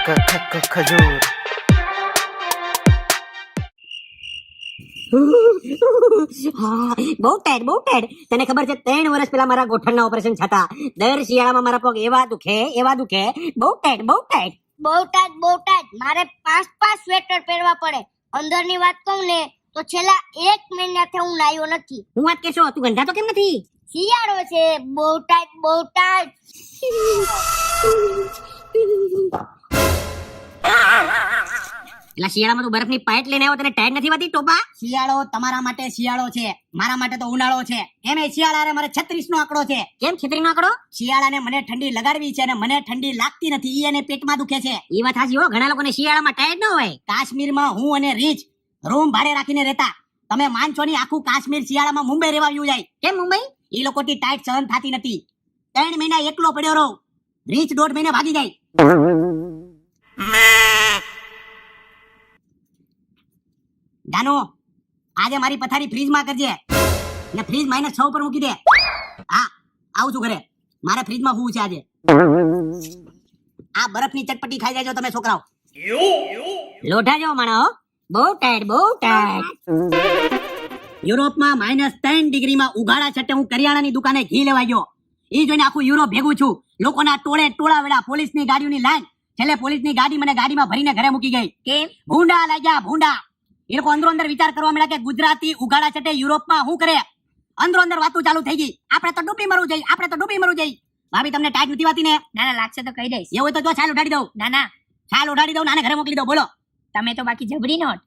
ખજૂર. બહુ ટાઈટ. તને ખબર છે 3 વર્ષ પહેલા મારા ગોઠણના ઓપરેશન થતા. દર શિયાળામાં મારા પગ એવા દુખે. બહુ ટાઈટ. મારે 5 સ્વેટર પહેરવા પડે. અંદરની વાત કહું ને તો છેલ્લા 1 મહિનાથી હું નાયો નથી. હું વાત કેશો તું ગંધાતો કેમ નથી? શિયાળો છે, બહુ ટાઈટ. એટલે શિયાળામાં તું બરફની પાઇટ લઈને આવ્યો તને ટાઈટ નથી વાતી ટોપા? શિયાળો તમારા માટે શિયાળો છે, મારા માટે તો ઉનાળો છે. એમ શિયાળાને મારે 36 નો આંકડો છે. કેમ 36 નો આંકડો? શિયાળાને મને ઠંડી લગાડવી છે અને મને ઠંડી લાગતી નથી, ઈ એને પેટમાં દુખે છે. ઈ વાત સાચી હો, ઘણા લોકોને શિયાળામાં ટાઈટ ન હોય. કાશ્મીરમાં હું અને રીચ રૂમ ભાડે રાખીને રહેતા. તમે માનશો નહીં, આખું કાશ્મીર શિયાળામાં મુંબઈ રહેવા આવ્યું જાય. કેમ મુંબઈ? ઈ લોકોથી ટાઈટ સહન થતી નથી. 3 મહિના એકલો પડ્યો રહો, રીચ 1.5 મહિને ભાગી જાય. જાનો આજે મારી પથારી ફ્રીજમાં કરજે ને ફ્રીજ -6 ઉપર મૂકી દે. હા આવું છું ઘરે, મારે ફ્રીજમાં હું છે આજે. આ બરફની ચટપટી ખાઈ જાજો તમે છોકરાઓ. લોઢા જેવો માણસ હો, બહુ ટાઈટ. યુરોપમાં -3 ડિગ્રીમાં ઉઘાડા છટે હું કરિયાણાની દુકાને ઘી લેવા ગયો. ઈ જોઈને આખું યુરોપ ભેગું છું. લોકોના ટોળા વેળા, પોલીસની ગાડીઓની લાઈન. છેલ્લે પોલીસની ગાડી મને ગાડીમાં ભરીને ઘરે મૂકી ગઈ. કેમ? ભૂંડા લાગ્યા ભૂંડા. એ લોકો અંદર વિચાર કરવા મળ્યા કે ગુજરાતી ઉઘાડા છટે યુરોપમાં શું કરે. અંદર વાતું ચાલુ થઈ ગઈ. આપણે તો ડૂબી મરવું જઈ. ભાભી તમને ટાઈટ નથી વાતી ને? ના લાગશે તો કહી દઈશ. એવું હોય તો જો છાલ ઉડાડી દઉં. છાલ ઉડાડી દઉં, નાને ઘરે મોકલી દઉં. બોલો તમે તો બાકી જબરી નોટ.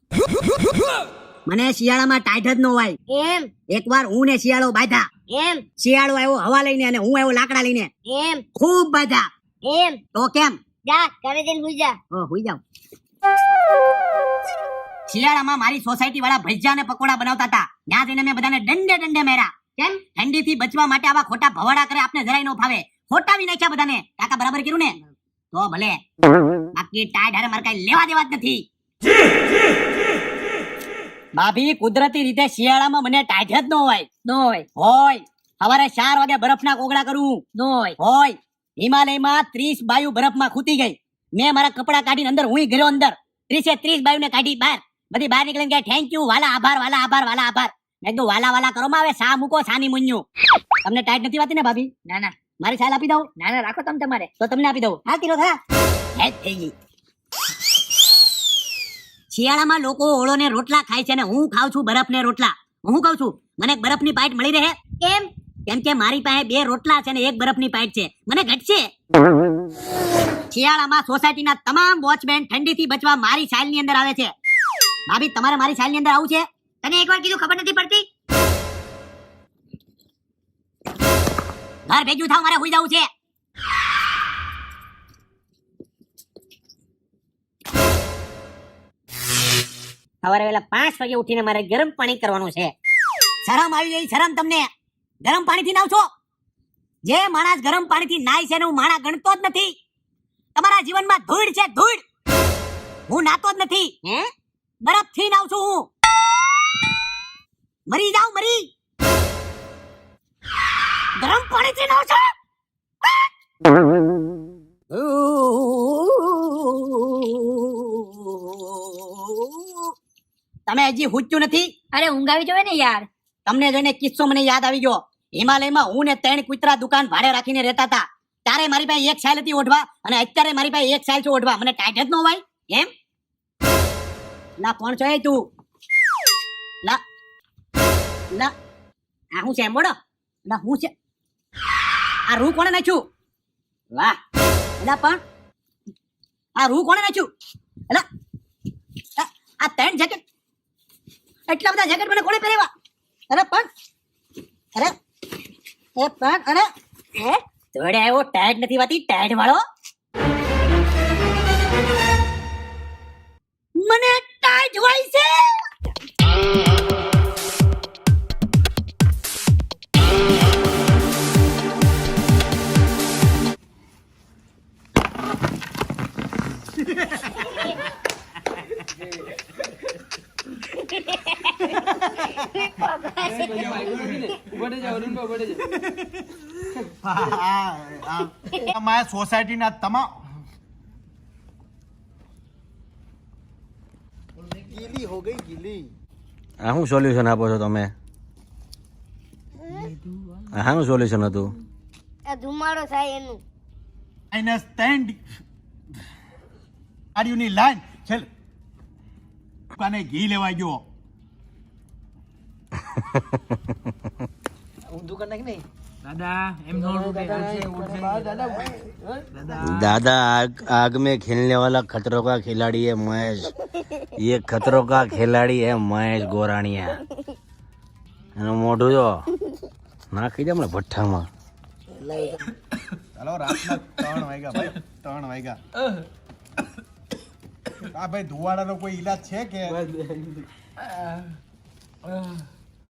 મને શિયાળામાં ટાઈટ જ ન હોય. એમ એકવાર હું ને શિયાળો બાંધા. એમ શિયાળો આવ્યો હવા લઈને અને હું આવ્યો લાકડા લઈને. એમ ખૂબ બાંધા. એમ તો કેમ? જા ઘરે જઈને હુઈ જા. હુઈ જાવ. શિયાળામાં મારી સોસાયટી વાળા ભજીયા અને પકોડા બનાવતા હતા. ત્યાં જઈને મેં બધાને દંડે માર્યા. કેમ? ઠંડીથી બચવા માટે આવા ખોટા ભવાડા કરે આપને જરાય ન ફાવે. ખોટાવી નાખ્યા બધાને. કાકા બરાબર કર્યું ને? તો ભલે, બાકી ટાઈટ હારે મારે કઈ લેવા દેવા જ નથી. ભાભી કુદરતી રીતે શિયાળામાં મને ટાઈટ જ ન હોય. સવારે 4 વાગે બરફના કોગળા કરું. હોય હિમાલયમાં 30 બાયુ બરફમાં ખૂતી ગઈ. મેં મારા કપડા કાઢીને અંદર હું ગયો. અંદર 30 બાયુને કાઢી બહાર. બધી બહાર નીકળીને કહે થેન્ક યુ વાલા આભાર. મેં કીધું વાલા કરવામાં આવે, સા મૂકો સાની મુન્યું. તમને ટાઈટ નથી વાતી ને ભાભી? ના મારી સાલ આપી દઉં? ના રાખો તમે તમારે. તો તમને આપી દઉં. હા કિલો થા હેડ થઈ ગઈ. શિયાળામાં લોકો ઓળોને રોટલા ખાય છે અને હું ખાઉં છું બરફને રોટલા. હું કહું છું મને બરફની પાઇટ મળી રહે. કેમ કે મારી પાસે 2 રોટલા છે ને 1 બરફની પાઇટ છે. મને ઘટશે. શિયાળામાં સોસાયટીના તમામ વોચમેન ઠંડીથી બચવા મારી સાઇલની અંદર આવે છે. ભાભી તમારે મારી સાઇલની અંદર આવું છે? તને એકવાર કીધું ખબર નથી પડતી? ઘર ભેગું થાવ, મારે હુઈ જવું છે. સવારે વેલા 5 વાગે ઉઠીને મારે ગરમ પાણી કરવાનું છે. શરમ આવી ગઈ? શરમ તમને? ગરમ પાણીથી નાવ છો? જે માણસ ગરમ પાણીથી નાય છે ને હું માણા ગણતો જ નથી. તમારા જીવનમાં ધૂળ છે, ધૂળ. હું નાતો જ નથી. બરફથી નાવ છું હું. મરી જાવ. ગરમ પાણીથી નાવ છો? તમે હજી હુચ્યું નથી? અરે ઊંઘ આવી જોવે ને યાર. તમને જોઈને કિસ્સો મને યાદ આવી ગયો. હિમાલયમાં હું ને 3 કૂતરા દુકાન ભાડે રાખીને રહેતા હતા. ત્યારે મારી પાસે 1 સાલ હતી ઓઢવા અને અત્યારે મારી પાસે 1 સાલ છે ઓઢવા. મને ટાઈટ જ ન હોય એમ? લા કોણ છો તું? લા આ હું છે એમ બોલો. લા હું છે આ રૂ કોણે નાખ્યું? વાહ એલા પણ આ રૂ કોણે નાખ્યું? એલા આ 3 જેકેટ, એટલા બધા જેકેટ મને કોણે પહેરેવા? અરે પણ જોડે આવ્યો ટાઈટ નથી વાતી. ટાઈટ વાળો મને ટાઈટ હોય છે. મારા સોસાયટીના તમામ गीली हो गई गीली આ શું સોલ્યુશન આપો છો તમે? આ શું સોલ્યુશન હતું? આ ધુમાડો થાય એનું अंडरस्टैंड આર્યુની લાઈન ચલ દુકાને ઘી લેવા ગયો दादा आग में खेलने वाला खतरों का खिलाड़ी है महेश. ये खतरों का खिलाड़ी है महेश ગોરાણીયા. એનું મોઢું જો નાખી દે હમણાં ભઠ્ઠામાં. ચાલો રાતના 3 વાગ્યા ભાઈ 3 વાગ્યા આ ભાઈ ધુવાડાનો કોઈ ઈલાજ છે કે